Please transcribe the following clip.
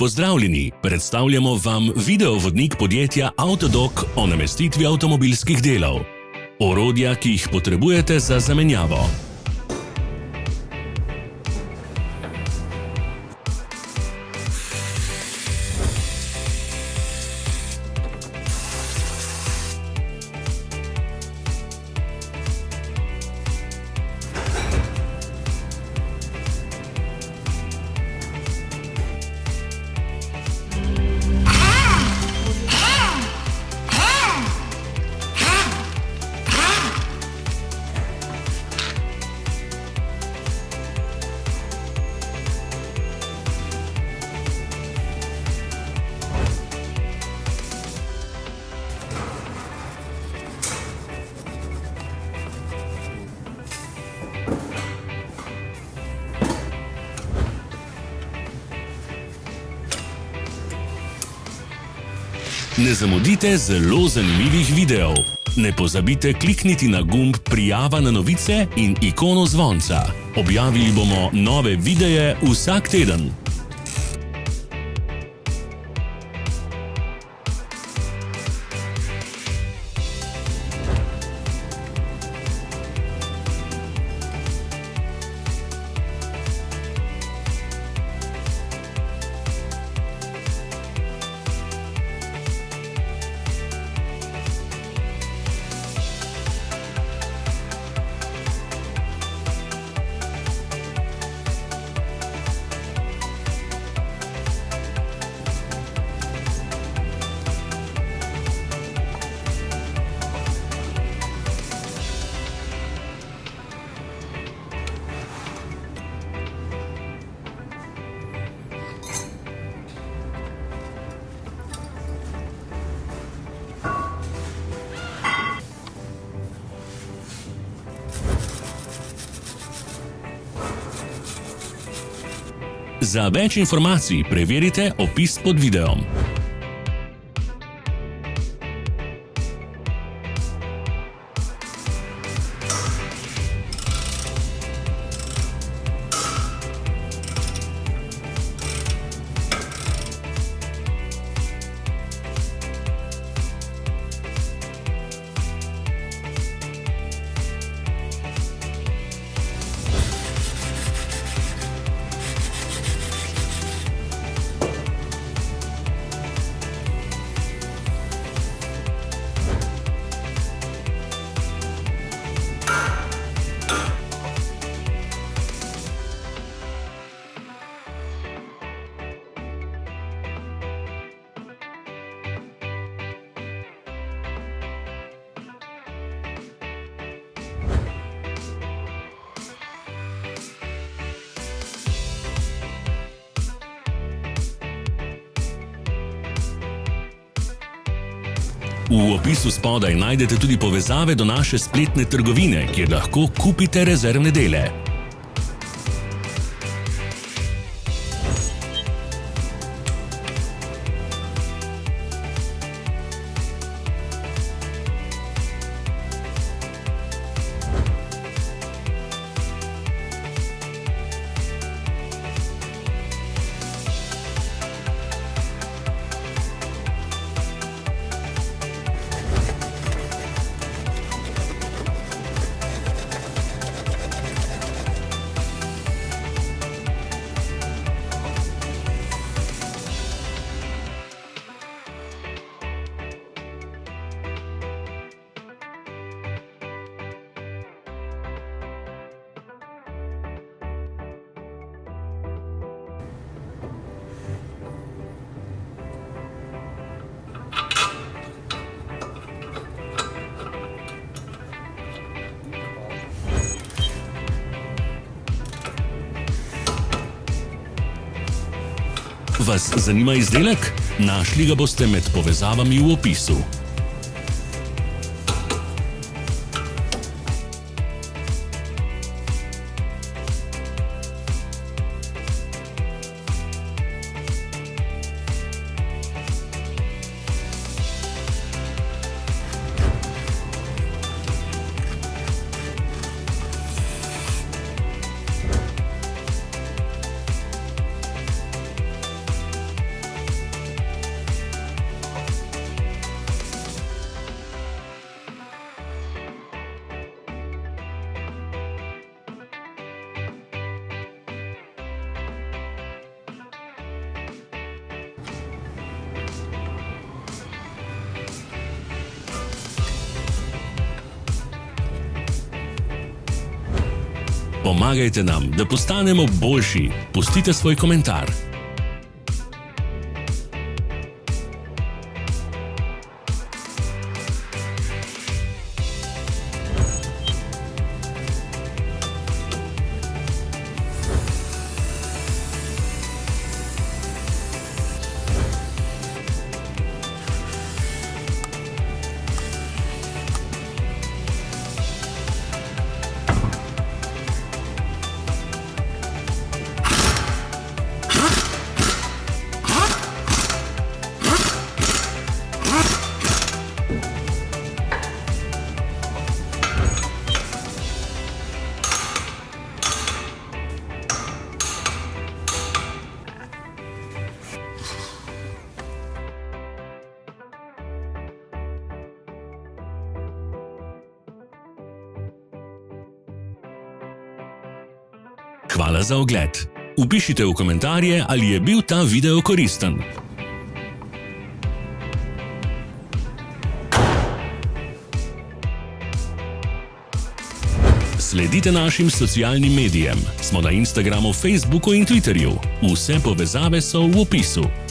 Pozdravljeni, predstavljamo vam videovodnik podjetja Avtodok o namestitvi avtomobilskih delov. Orodja, ki jih potrebujete za zamenjavo. Ne zamudite zelo zanimivih videov. Ne pozabite klikniti na gumb Prijava na novice in ikono zvonca. Objavili bomo nove videe vsak teden. Za več informacij preverite opis pod videom. V opisu spodaj najdete tudi povezave do naše spletne trgovine, kjer lahko kupite rezervne dele. Vas zanima izdelek? Našli ga boste med povezavami v opisu. Pomagajte nam, da postanemo boljši. Pustite svoj komentar. Hvala za ogled. Vpišite v komentarje, ali je bil ta video koristen. Sledite našim socialnim medijem. Smo na Instagramu, Facebooku in Twitterju. Vse povezave so v opisu.